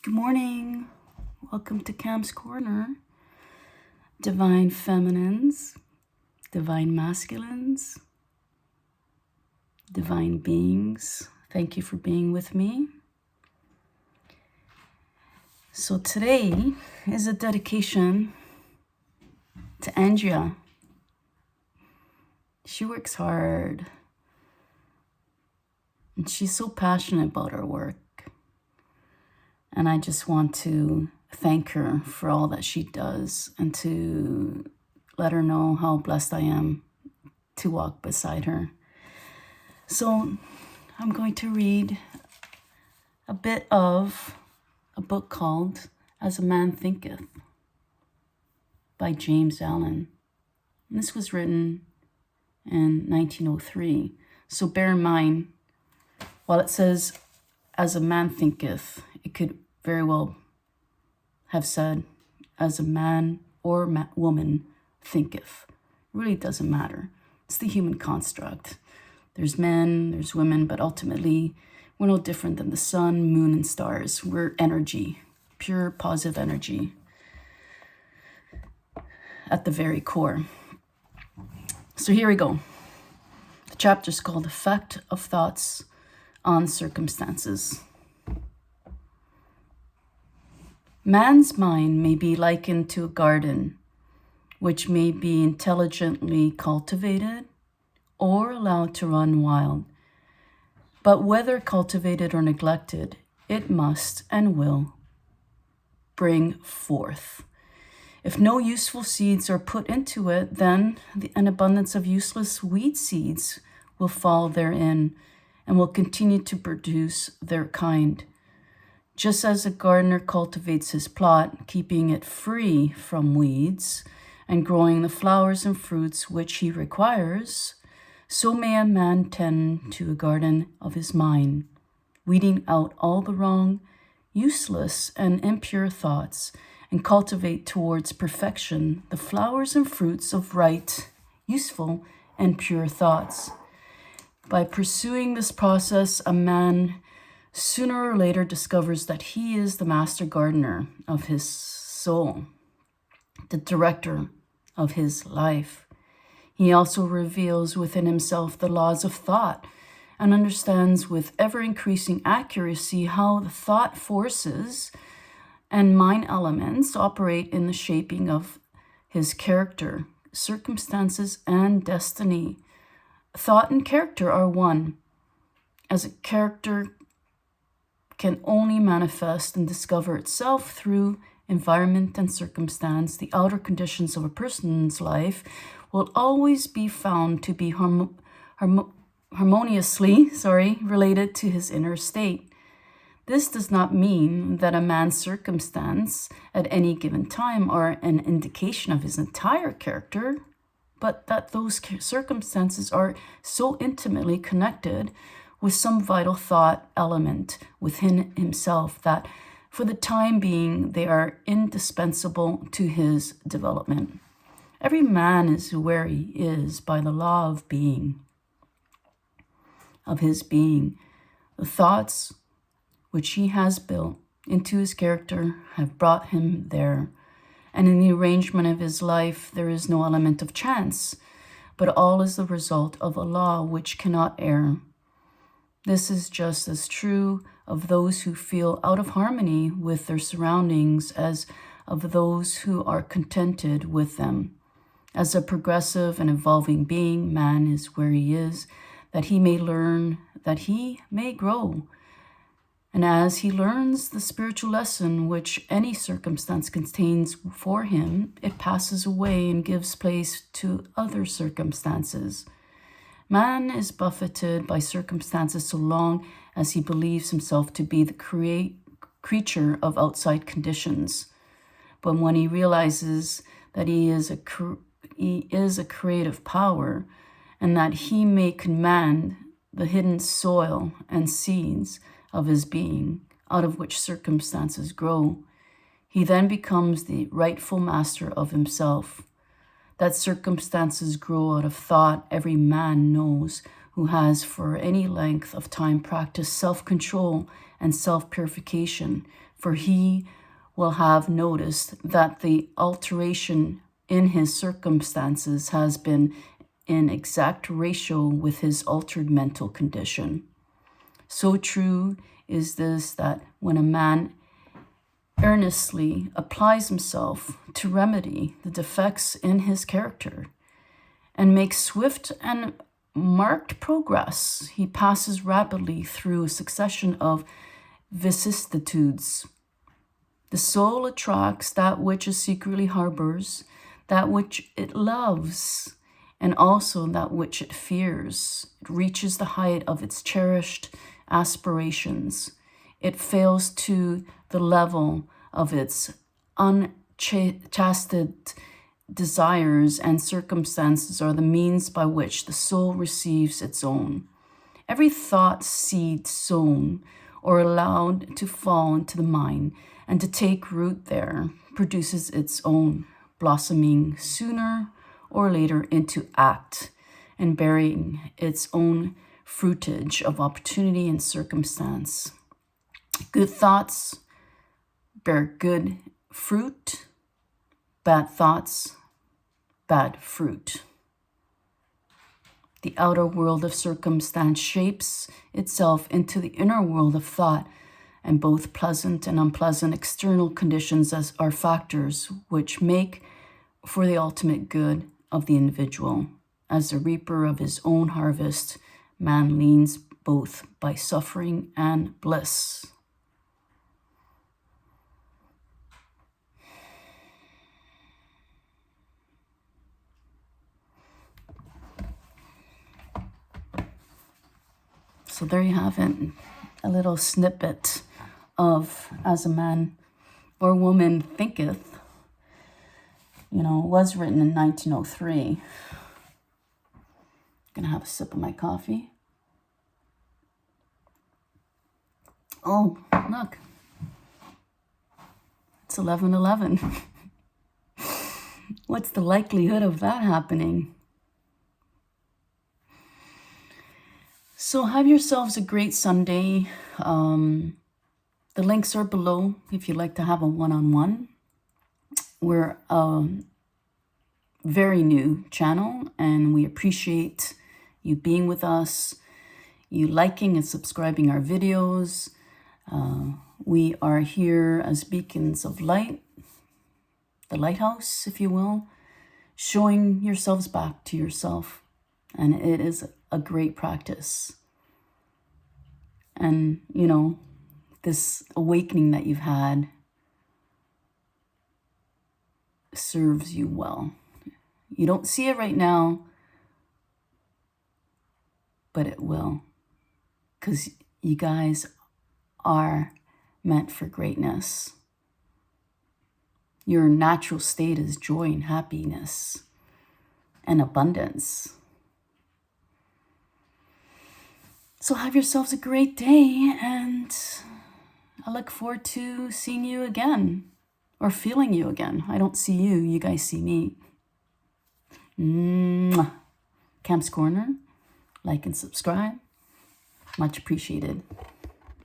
Good morning. Welcome to Cam's Corner. Divine feminines, divine masculines, divine beings. Thank you for being with me. So today is a dedication to Andrea. She works hard and she's so passionate about her work. And I just want to thank her for all that she does and to let her know how blessed I am to walk beside her. So I'm going to read a bit of a book called As a Man Thinketh by James Allen. And this was written in 1903. So bear in mind, while it says, as a man thinketh, it could very well have said, as a man or woman thinketh. It really doesn't matter. It's the human construct. There's men, there's women, but ultimately we're no different than the sun, moon, and stars. We're energy, pure positive energy at the very core. So here we go. The chapter's called Effect of Thoughts on Circumstances. Man's mind may be likened to a garden, which may be intelligently cultivated or allowed to run wild. But whether cultivated or neglected, it must and will bring forth. If no useful seeds are put into it, then an abundance of useless weed seeds will fall therein and will continue to produce their kind. Just as a gardener cultivates his plot, keeping it free from weeds and growing the flowers and fruits which he requires, so may a man tend to a garden of his mind, weeding out all the wrong, useless, and impure thoughts, and cultivate towards perfection the flowers and fruits of right, useful, and pure thoughts. By pursuing this process, a man sooner or later discovers that he is the master gardener of his soul, the director of his life. He also reveals within himself the laws of thought and understands with ever-increasing accuracy how the thought forces and mind elements operate in the shaping of his character, circumstances, and destiny. Thought and character are one, as a character can only manifest and discover itself through environment and circumstance. The outer conditions of a person's life will always be found to be harmoniously related to his inner state. This does not mean that a man's circumstance at any given time are an indication of his entire character, but that those circumstances are so intimately connected with some vital thought element within himself that for the time being they are indispensable to his development. Every man is where he is by the law of being, of his being. The thoughts which he has built into his character have brought him there, and in the arrangement of his life there is no element of chance, but all is the result of a law which cannot err. This is just as true of those who feel out of harmony with their surroundings as of those who are contented with them. As a progressive and evolving being, man is where he is, that he may learn, that he may grow. And as he learns the spiritual lesson which any circumstance contains for him, it passes away and gives place to other circumstances. Man is buffeted by circumstances so long as he believes himself to be the creature of outside conditions. But when he realizes that he is a creative power and that he may command the hidden soil and seeds of his being, out of which circumstances grow, he then becomes the rightful master of himself. That circumstances grow out of thought, every man knows who has for any length of time practiced self-control and self-purification, for he will have noticed that the alteration in his circumstances has been in exact ratio with his altered mental condition. So true is this that when a man earnestly applies himself to remedy the defects in his character and makes swift and marked progress, he passes rapidly through a succession of vicissitudes. The soul attracts that which it secretly harbors, that which it loves, and also that which it fears. It reaches the height of its cherished aspirations. It fails to the level of its unchastised desires, and circumstances are the means by which the soul receives its own. Every thought seed sown or allowed to fall into the mind and to take root there produces its own, blossoming sooner or later into act and bearing its own fruitage of opportunity and circumstance. Good thoughts bear good fruit, bad thoughts, bad fruit. The outer world of circumstance shapes itself into the inner world of thought, and both pleasant and unpleasant external conditions are factors which make for the ultimate good of the individual. As the reaper of his own harvest, man leans both by suffering and bliss. So there you have it, a little snippet of As a Man or Woman Thinketh. You know, it was written in 1903. Gonna have a sip of my coffee. Oh, look. It's 11:11. What's the likelihood of that happening? So have yourselves a great Sunday. The links are below if you'd like to have a one-on-one. We're a very new channel, and we appreciate you being with us, you liking and subscribing our videos. We are here as beacons of light, the lighthouse, if you will, showing yourselves back to yourself. And it is a great practice. And, you know, this awakening that you've had serves you well. You don't see it right now, but it will. Because you guys are meant for greatness. Your natural state is joy and happiness and abundance. So have yourselves a great day, and I look forward to seeing you again, or feeling you again. I don't see you, you guys see me. Mwah. Camp's Corner, like and subscribe. Much appreciated.